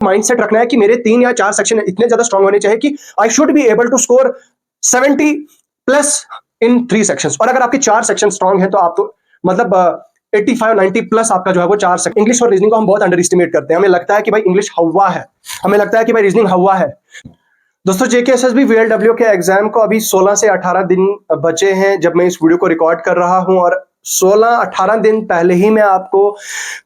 Mindset रखना है कि मेरे 3 या 4 सेक्शन इतने ज्यादा स्ट्रांग होने चाहिए कि I should be able to score 70 plus in 3 sections. और अगर आपके 4 सेक्शन स्ट्रांग हैं तो आप तो मतलब 85-90 प्लस आपका जो है वो 4 सेक्शन। इंग्लिश और रीजनिंग को हम बहुत अंडर एस्टिमेट करते हैं, हमें लगता है कि भाई इंग्लिश हवा है, हमें लगता है कि भाई रीजनिंग हवा है। दोस्तों जेकेएसएसबी वीएलडब्ल्यू के एग्जाम को अभी 16 से 18 दिन बचे हैं जब मैं इस वीडियो को रिकॉर्ड कर रहा हूं, और 16-18 दिन पहले ही मैं आपको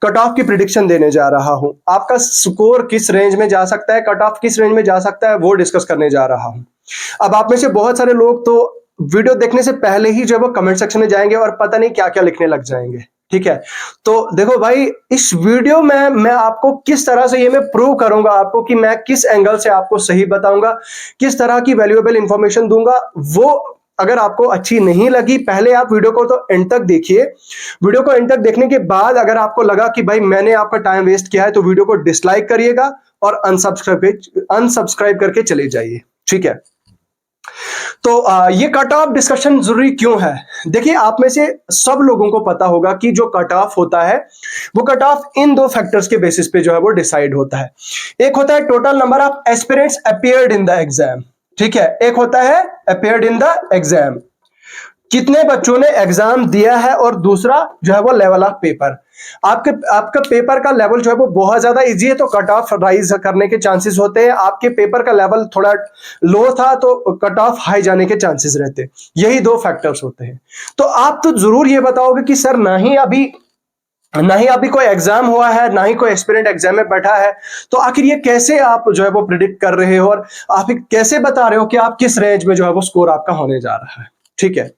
कट ऑफ की प्रिडिक्शन देने जा रहा हूं। आपका स्कोर किस रेंज में जा सकता है, कट ऑफ किस रेंज में जा सकता है, वो डिस्कस करने जा रहा हूं। अब आप में से बहुत सारे लोग तो वीडियो देखने से पहले ही जो है वो कमेंट सेक्शन में जाएंगे और पता नहीं क्या क्या लिखने लग जाएंगे, ठीक है। तो देखो भाई, इस वीडियो में मैं आपको किस तरह से ये मैं प्रूव करूंगा आपको कि मैं किस एंगल से आपको सही बताऊंगा, किस तरह की वैल्यूएबल इंफॉर्मेशन दूंगा। वो अगर आपको अच्छी नहीं लगी, पहले आप वीडियो को तो एंड तक देखिए। वीडियो को एंड तक देखने के बाद अगर आपको लगा कि भाई मैंने आपका टाइम वेस्ट किया है तो वीडियो को डिसलाइक करिएगा और अनसब्सक्राइब करके चले जाइए, ठीक है। तो ये कट ऑफ डिस्कशन जरूरी क्यों है? देखिए, आप में से सब लोगों को पता होगा कि जो कट ऑफ होता है वो कट ऑफ इन 2 फैक्टर्स के बेसिस पे जो है वो डिसाइड होता है। एक होता है total number of aspirants appeared in the exam, ठीक है। एक होता है अपीयर्ड इन द एग्जाम, कितने बच्चों ने एग्जाम दिया है, और दूसरा जो है वो लेवल ऑफ पेपर। आपका पेपर का लेवल जो है वो बहुत ज्यादा इजी है तो कट ऑफ राइज करने के चांसेस होते हैं। आपके पेपर का लेवल थोड़ा लो था तो कट ऑफ हाई जाने के चांसेस रहते हैं। यही 2 फैक्टर्स होते हैं। तो आप तो जरूर ये बताओगे कि सर ना ही अभी कोई एग्जाम हुआ है, ना ही कोई एस्पिरेंट एग्जाम में बैठा है, तो आखिर ये कैसे आप जो है वो प्रिडिक्ट कर रहे हो और आप कैसे बता रहे हो कि आप किस रेंज में जो है वो स्कोर आपका होने जा रहा है, ठीक है।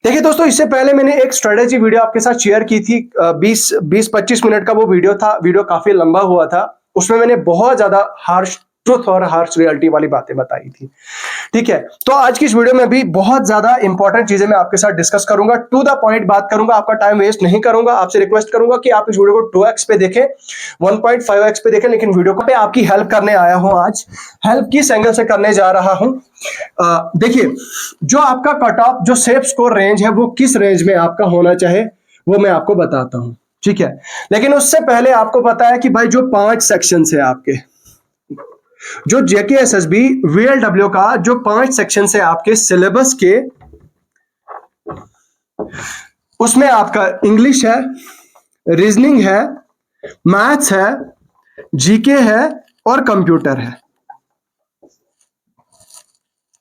देखिए दोस्तों, इससे पहले मैंने एक स्ट्रेटेजी वीडियो आपके साथ शेयर की थी, 20-25 मिनट का वो वीडियो था। वीडियो काफी लंबा हुआ था, उसमें मैंने बहुत ज्यादा हार्श ट्रुथ और हार्श रियलिटी वाली बातें बताई थी, ठीक है। तो आज की इस वीडियो में भी बहुत ज्यादा इंपॉर्टेंट चीजें मैं आपके साथ डिस्कस करूंगा, टू द पॉइंट बात करूंगा, आपका टाइम वेस्ट नहीं करूंगा। आपसे रिक्वेस्ट करूंगा कि आप इस वीडियो को 2x पे देखें, 1.5x पे देखें, लेकिन वीडियो को पे आपकी हेल्प करने आया हूं आज। हेल्प किस एंगल से करने जा रहा हूं? देखिए, जो आपका कट ऑफ जो सेफ स्कोर रेंज है वो किस रेंज में आपका होना चाहे वो मैं आपको बताता हूं, ठीक है। लेकिन उससे पहले आपको पता है कि भाई जो 5 सेक्शन है आपके, जो जेकेएसएसबी वीएलडब्ल्यू का जो 5 सेक्शन है आपके सिलेबस के, उसमें आपका इंग्लिश है, रीजनिंग है, मैथ्स है, जीके है और कंप्यूटर है।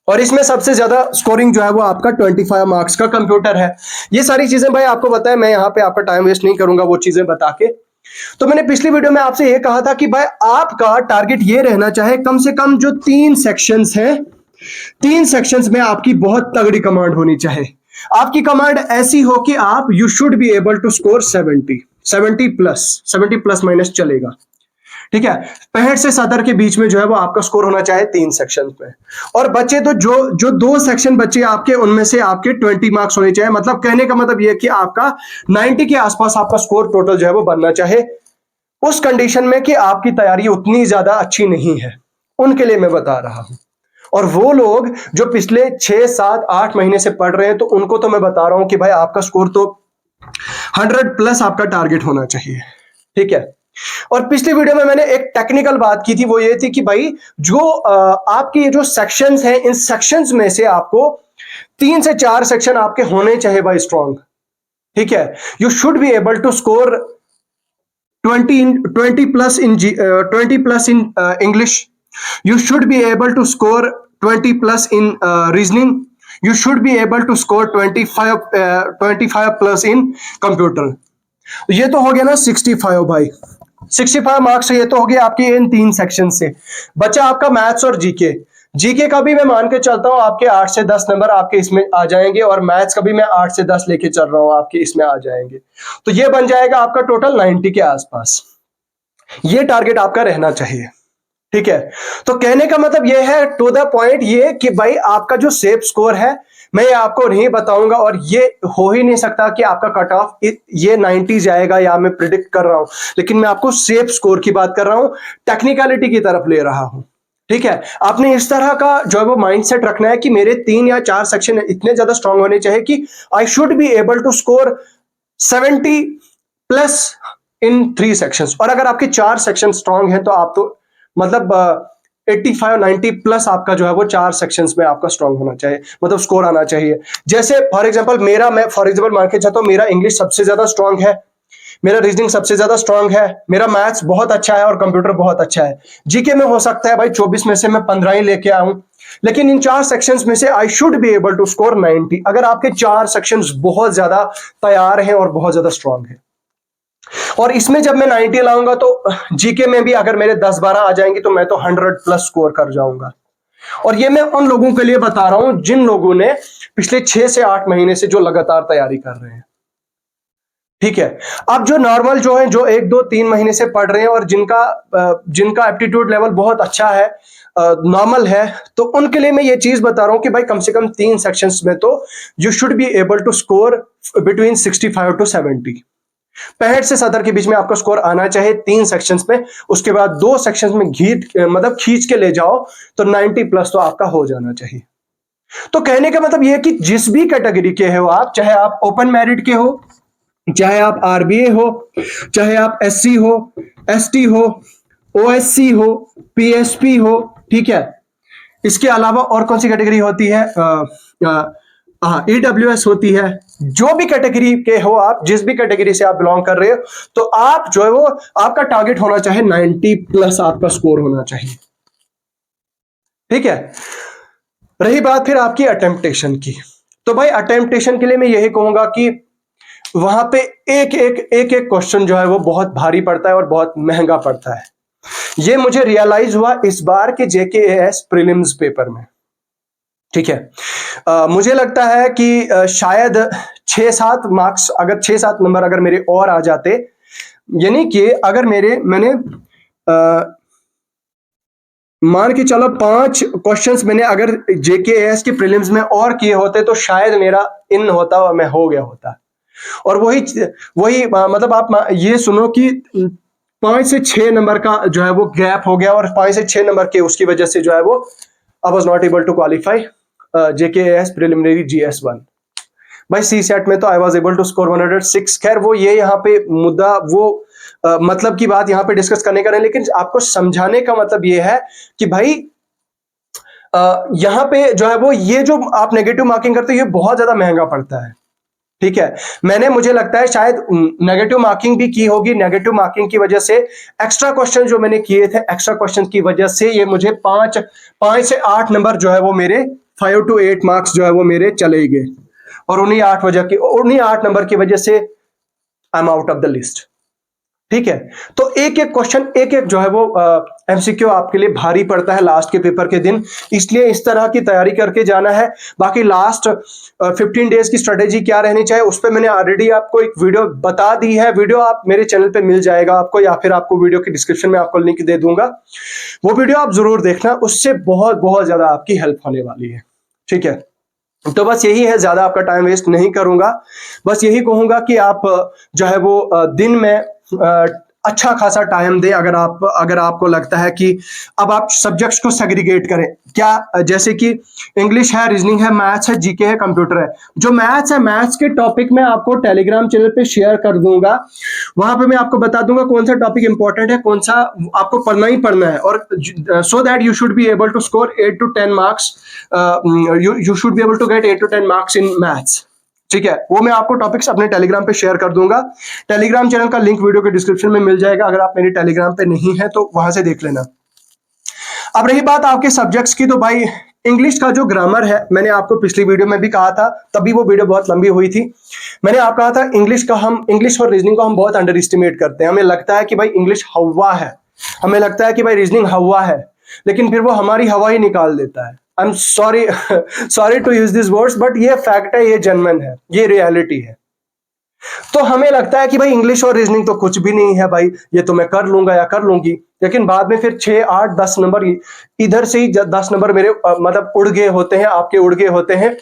और इसमें सबसे ज्यादा स्कोरिंग जो है वो आपका 25 मार्क्स का कंप्यूटर है। ये सारी चीजें भाई आपको पता है, मैं यहां पे आपका टाइम वेस्ट नहीं करूंगा वो चीजें बता के। तो मैंने पिछली वीडियो में आपसे ये कहा था कि भाई आपका टारगेट ये रहना चाहे कम से कम जो 3 सेक्शंस हैं, 3 सेक्शंस में आपकी बहुत तगड़ी कमांड होनी चाहिए। आपकी कमांड ऐसी हो कि आप you should be able to score 70 plus minus चलेगा, ठीक है। 65 से 70 के बीच में जो है वो आपका स्कोर होना चाहिए 3 सेक्शन में। और बच्चे तो जो 2 सेक्शन बच्चे आपके, उनमें से आपके 20 मार्क्स होने चाहिए। मतलब कहने का मतलब यह कि आपका 90 के आसपास आपका स्कोर टोटल जो है वो बनना चाहिए। उस कंडीशन में कि आपकी तैयारी उतनी ज्यादा अच्छी नहीं है, उनके लिए मैं बता रहा हूं। और वो लोग जो पिछले 6, 7, 8 महीने से पढ़ रहे हैं, तो उनको तो मैं बता रहा हूं कि भाई आपका स्कोर तो 100 प्लस आपका टारगेट होना चाहिए, ठीक है। और पिछली वीडियो में मैंने एक टेक्निकल बात की थी, वो ये थी कि भाई जो आपके ये जो सेक्शंस हैं, इन सेक्शंस में से आपको 3 से 4 सेक्शन आपके होने चाहिए भाई स्ट्रॉन्ग, ठीक है। You should be able to score 20 plus in English, you should be able to score 20 plus in reasoning, you should be able to score 25 plus in computer. ये तो हो गया ना 65 भाई, 65 मार्क्स। ये तो हो गया आपके इन 3 सेक्शन से। बचा आपका मैथ्स और जीके का भी मैं मान के चलता हूं आपके 8 से 10 नंबर आपके इसमें आ जाएंगे, और मैथ्स का भी मैं 8 से 10 लेके चल रहा हूं, आपके इसमें आ जाएंगे। तो ये बन जाएगा आपका टोटल 90 के आसपास। ये टारगेट आपका रहना चाहिए, ठीक है। तो कहने का मतलब ये है, टू द पॉइंट, ये कि भाई आपका जो सेफ स्कोर है मैं ये आपको नहीं बताऊंगा, और ये हो ही नहीं सकता कि आपका कट ऑफ ये 90 जाएगा, या मैं प्रिडिक्ट कर रहा हूं। लेकिन मैं आपको सेफ स्कोर की बात कर रहा हूं, टेक्निकलिटी की तरफ ले रहा हूं, ठीक है। आपने इस तरह का जो है वो माइंडसेट रखना है कि मेरे 3 या 4 सेक्शन इतने ज्यादा स्ट्रांग होने चाहिए कि I should be able to score 70 plus in 3 sections. और अगर आपके 4 सेक्शन स्ट्रांग हैं तो आप तो मतलब 85-90 प्लस आपका जो है वो 4 सेक्शंस में आपका स्ट्रांग होना चाहिए, मतलब स्कोर आना चाहिए। जैसे फॉर एग्जांपल मैं फॉर एग्जांपल मान के चाहता हूं मेरा इंग्लिश सबसे ज्यादा स्ट्रांग है, मेरा रीजनिंग सबसे ज्यादा स्ट्रांग है, मेरा मैथ्स बहुत अच्छा है और कंप्यूटर बहुत अच्छा है। जीके में हो सकता है भाई 24 में से मैं 15 ही लेके आऊं, लेकिन इन 4 सेक्शंस में से I should be able to score 90 अगर आपके 4 सेक्शंस बहुत ज्यादा तैयार हैं और बहुत ज्यादा स्ट्रांग है। और इसमें जब मैं 90 लाऊंगा तो जीके में भी अगर मेरे 10-12 आ जाएंगे तो मैं तो 100 प्लस स्कोर कर जाऊंगा। और ये मैं उन लोगों के लिए बता रहा हूं जिन लोगों ने पिछले 6 से 8 महीने से जो लगातार तैयारी कर रहे हैं। ठीक है। अब जो नॉर्मल जो है, जो 1-2-3 महीने से पढ़ रहे हैं और जिनका एप्टीट्यूड लेवल बहुत अच्छा है, नॉर्मल है, तो उनके लिए मैं ये चीज बता रहा हूं कि भाई कम से कम 3 सेक्शंस में तो you should be able to score between 65 to 70। 65 से 70 के बीच में आपका स्कोर आना चाहिए 3 सेक्शंस में। उसके बाद 2 सेक्शंस में मतलब खींच के ले जाओ तो 90 प्लस तो आपका हो जाना चाहिए। तो कहने का मतलब यह है कि जिस भी कैटेगरी के हो आप, चाहे आप ओपन मेरिट के हो, चाहे आप आरबीए हो, चाहे आप एससी हो, एसटी हो, ओएससी हो, पीएसपी हो, ठीक है। इसके अलावा और कौन सी कैटेगरी होती है? ईडब्ल्यूएस होती है। जो भी कैटेगरी के हो आप, जिस भी कैटेगरी से आप बिलोंग कर रहे हो, तो आप जो है वो आपका टारगेट होना चाहिए 90 प्लस आपका स्कोर होना चाहिए। ठीक है। रही बात फिर आपकी अटेम्प्टेशन की, तो भाई अटेम्प्टेशन के लिए मैं यही कहूंगा कि वहां पे एक एक क्वेश्चन जो है वो बहुत भारी पड़ता है और बहुत महंगा पड़ता है। ये मुझे रियलाइज हुआ इस बार के जेकेएएस प्रीलिम्स पेपर में। ठीक है। मुझे लगता है कि शायद 6-7 मार्क्स, अगर 6-7 नंबर अगर मेरे और आ जाते, यानी कि अगर मैंने मान के चलो 5 क्वेश्चंस मैंने अगर जेकेएएस के प्रीलिम्स में और किए होते तो शायद मेरा इन होता और मैं हो गया होता। और वही मतलब आप ये सुनो कि 5 से 6 नंबर का जो है वो गैप हो गया, और 5 से 6 नंबर के उसकी वजह से जो है वो I was not able to qualify JKS preliminary GS one. भाई सी सेट में तो I was able to score 106। खैर वो ये यहाँ पे मुद्दा वो मतलब की बात यहाँ पे डिस्कस करने का नहीं, लेकिन आपको समझाने का मतलब ये है कि भाई यहाँ पे जो है वो ये जो आप नेगेटिव मार्किंग करते हो ये बहुत ज्यादा महंगा पड़ता है। ठीक है। मुझे लगता है शायद नेगेटिव मार्किंग भी की होगी। नेगेटिव मार्किंग की वजह से एक्स्ट्रा क्वेश्चन जो मैंने किए थे, एक्स्ट्रा क्वेश्चन की वजह से ये मुझे 5 से 8 नंबर जो है वो मेरे 5 to 8 मार्क्स जो है वो मेरे चले गए, और उन्हीं 8 नंबर की वजह से I am out of the list. ठीक है। तो एक क्वेश्चन जो है वो एमसीक्यू आपके लिए भारी पड़ता है लास्ट के पेपर के दिन, इसलिए इस तरह की तैयारी करके जाना है। बाकी लास्ट 15 डेज की स्ट्रेटेजी क्या रहनी चाहिए उस पर मैंने ऑलरेडी आपको एक वीडियो बता दी है। वीडियो आप मेरे चैनल पे मिल जाएगा आपको, या फिर आपको वीडियो की डिस्क्रिप्शन में आपको लिंक दे दूंगा, वो वीडियो आप जरूर देखना, उससे बहुत बहुत ज्यादा आपकी हेल्प होने वाली है। ठीक है। तो बस यही है, ज्यादा आपका टाइम वेस्ट नहीं करूंगा। बस यही कहूंगा कि आप जो है वो दिन में अच्छा खासा टाइम दे। अगर आपको लगता है कि अब आप सब्जेक्ट्स को सेग्रीगेट करें, क्या जैसे कि इंग्लिश है, रीजनिंग है, मैथ्स है, जीके है, कंप्यूटर है। जो मैथ्स है, मैथ्स के टॉपिक मैं आपको टेलीग्राम चैनल पे शेयर कर दूंगा। वहां पे मैं आपको बता दूंगा कौन सा टॉपिक इंपॉर्टेंट है, कौन सा आपको पढ़ना ही पढ़ना है, और so that you should be able to score 8 to 10 marks. You should be able to get 8 to 10 marks in maths. ठीक है। वो मैं आपको टॉपिक्स अपने टेलीग्राम पे शेयर कर दूंगा। टेलीग्राम चैनल का लिंक वीडियो के डिस्क्रिप्शन में मिल जाएगा, अगर आप मेरी टेलीग्राम पे नहीं है तो वहां से देख लेना। अब रही बात आपके सब्जेक्ट्स की, तो भाई इंग्लिश का जो ग्रामर है, मैंने आपको पिछली वीडियो में भी कहा था, तभी वो वीडियो बहुत लंबी हुई थी। मैंने आपको कहा था इंग्लिश और रीजनिंग को हम बहुत अंडर एस्टिमेट करते हैं। हमें लगता है कि भाई इंग्लिश हवा है, हमें लगता है कि भाई रीजनिंग हवा है, लेकिन फिर वो हमारी हवा ही निकाल देता है। I am sorry to use this words, but ये फैक्ट है, ये जेन्युइन है, ये रियलिटी है। तो हमें लगता है कि भाई इंग्लिश और रीजनिंग तो कुछ भी नहीं है, भाई ये तो मैं कर लूंगा या कर लूंगी, लेकिन बाद में फिर 6, 8, 10 नंबर इधर से ही 10 नंबर मेरे मतलब उड़ गए होते हैं, आपके उड़ गए होते हैं,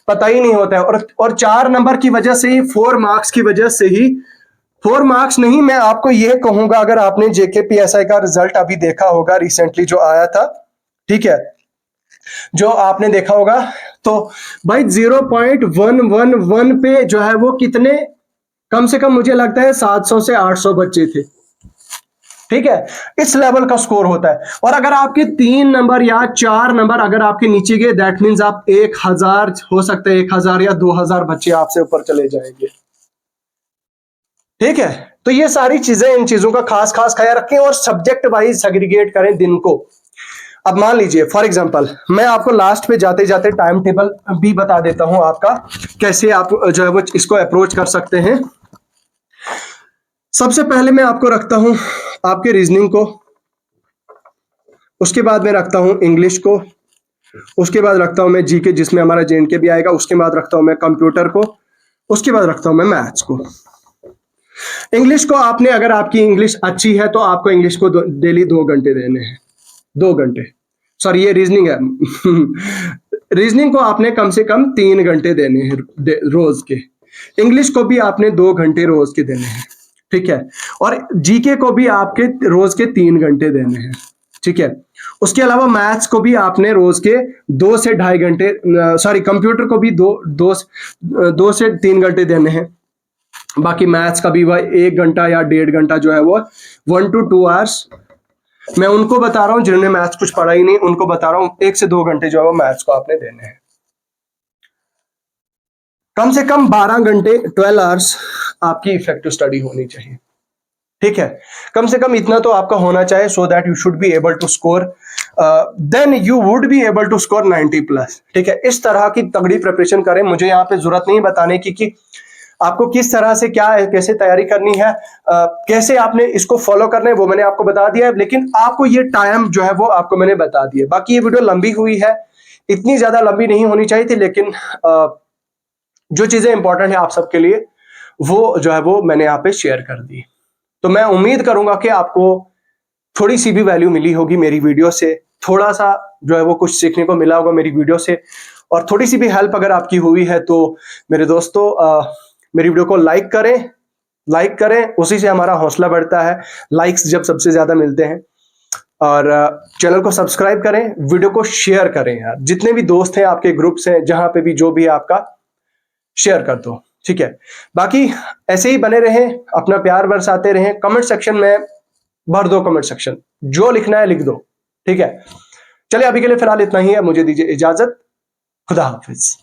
पता ही नहीं होता है। और 4 नंबर की वजह से ही, 4 मार्क्स की वजह से ही, 4 मार्क्स नहीं, मैं आपको ये कहूंगा, अगर आपने जेकेपीएसआई का रिजल्ट अभी देखा होगा रिसेंटली जो आया था, ठीक है, जो आपने देखा होगा, तो भाई 0.111 पे जो है वो कितने कम से कम मुझे लगता है 700 से 800 बच्चे थे। ठीक है, इस लेवल का स्कोर होता है। और अगर आपके 3 नंबर या 4 नंबर अगर आपके नीचे गए, दैट मीन्स आप 1000, हो सकता है 1000 या 2000 बच्चे आपसे ऊपर चले जाएंगे। ठीक है, तो ये सारी चीजें, इन चीजों का खास खास ख्याल रखें और सब्जेक्ट वाइज सेग्रीगेट करें दिन को। अब मान लीजिए फॉर एग्जांपल, मैं आपको लास्ट पे जाते जाते टाइम टेबल भी बता देता हूं आपका, कैसे आप जो है वो इसको अप्रोच कर सकते हैं। सबसे पहले मैं आपको रखता हूं आपके रीजनिंग को, उसके बाद मैं रखता हूं इंग्लिश को, उसके बाद रखता हूं मैं जीके जिसमें हमारा जेएनके भी आएगा, उसके बाद रखता हूं मैं कंप्यूटर को, उसके बाद रखता हूं मैं मैथ्स को। इंग्लिश को आपने, अगर आपकी इंग्लिश अच्छी है तो आपको इंग्लिश को डेली 2 घंटे देने हैं, 2 घंटे, सॉरी ये रीजनिंग है रीजनिंग को आपने कम से कम 3 घंटे देने हैं रोज के। इंग्लिश को भी आपने 2 घंटे रोज के देने हैं। ठीक है, और जीके को भी आपके रोज के 3 घंटे देने हैं। ठीक है, उसके अलावा मैथ्स को भी आपने रोज के 2 से 2.5 घंटे, सॉरी कंप्यूटर को भी 2 से 3 घंटे देने हैं। बाकी मैथ्स का भी वह 1 घंटा या 1.5 घंटा जो है वो 1 to 2 आवर्स। मैं उनको बता रहा हूं जिन्होंने मैथ्स कुछ पढ़ा ही नहीं, उनको बता रहा हूं 1 से 2 घंटे जो है वो मैथ्स को आपने देने हैं। कम से कम 12 घंटे 12 आवर्स आपकी इफेक्टिव स्टडी होनी चाहिए। ठीक है, कम से कम इतना तो आपका होना चाहिए, so that you should be able to score, then you would be able to score 90+। ठीक है, इस तरह की तगड़ी प्रिपरेशन करें। मुझे यहाँ पे जरूरत नहीं बताने की कि आपको किस तरह से क्या है, कैसे तैयारी करनी है, कैसे आपने इसको फॉलो करना है, वो मैंने आपको बता दिया है। लेकिन आपको ये टाइम जो है वो आपको मैंने बता दिया। बाकी ये वीडियो लंबी हुई है, इतनी ज्यादा लंबी नहीं होनी चाहिए थी, लेकिन जो चीजें इंपॉर्टेंट है आप सबके लिए वो जो है वो मैंने यहाँ पे शेयर कर दी। तो मैं उम्मीद करूंगा कि आपको थोड़ी सी भी वैल्यू मिली होगी मेरी वीडियो से, थोड़ा सा जो है वो कुछ सीखने को मिला होगा मेरी वीडियो से, और थोड़ी सी भी हेल्प अगर आपकी हुई है तो मेरे दोस्तों मेरी वीडियो को लाइक करें, उसी से हमारा हौसला बढ़ता है, लाइक्स जब सबसे ज्यादा मिलते हैं। और चैनल को सब्सक्राइब करें, वीडियो को शेयर करें यार, जितने भी दोस्त हैं आपके ग्रुप्स हैं, जहां पे भी जो भी आपका, शेयर कर दो। ठीक है, बाकी ऐसे ही बने रहें, अपना प्यार बरसाते रहें, कमेंट सेक्शन में भर दो, कमेंट सेक्शन जो लिखना है लिख दो। ठीक है, चलिए अभी के लिए फिलहाल इतना ही है, मुझे दीजिए इजाजत, खुदा हाफिज।